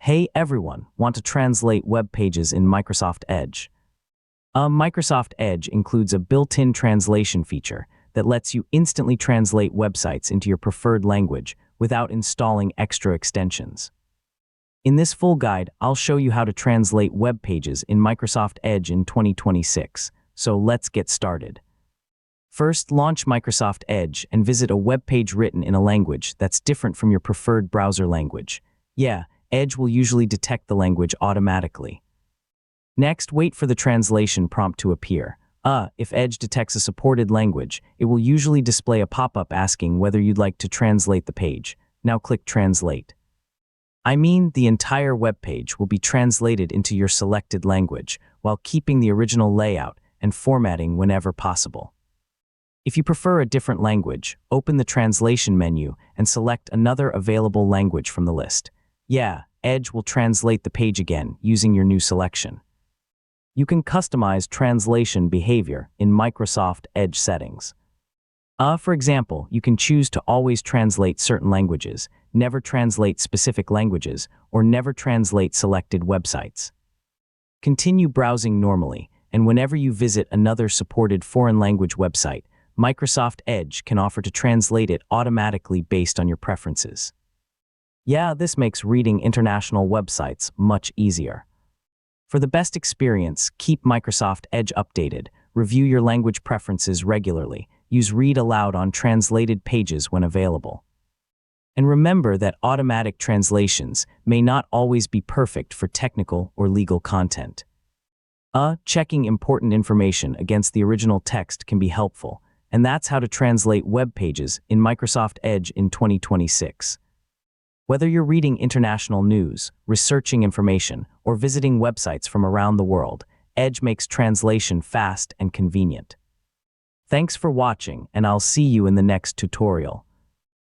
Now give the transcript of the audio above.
Hey everyone, want to translate web pages in Microsoft Edge? Microsoft Edge includes a built-in translation feature that lets you instantly translate websites into your preferred language without installing extra extensions. In this full guide, I'll show you how to translate web pages in Microsoft Edge in 2026, so let's get started. First, launch Microsoft Edge and visit a web page written in a language that's different from your preferred browser language. Edge will usually detect the language automatically. Next, wait for the translation prompt to appear. If Edge detects a supported language, it will usually display a pop-up asking whether you'd like to translate the page. Now click Translate. The entire web page will be translated into your selected language while keeping the original layout and formatting whenever possible. If you prefer a different language, open the translation menu and select another available language from the list. Edge will translate the page again using your new selection. You can customize translation behavior in Microsoft Edge settings. For example, you can choose to always translate certain languages, never translate specific languages, or never translate selected websites. Continue browsing normally, and whenever you visit another supported foreign language website, Microsoft Edge can offer to translate it automatically based on your preferences. This makes reading international websites much easier. For the best experience, keep Microsoft Edge updated, review your language preferences regularly, use Read Aloud on translated pages when available. And remember that automatic translations may not always be perfect for technical or legal content. Checking important information against the original text can be helpful, and that's how to translate web pages in Microsoft Edge in 2026. Whether you're reading international news, researching information, or visiting websites from around the world, Edge makes translation fast and convenient. Thanks for watching, and I'll see you in the next tutorial.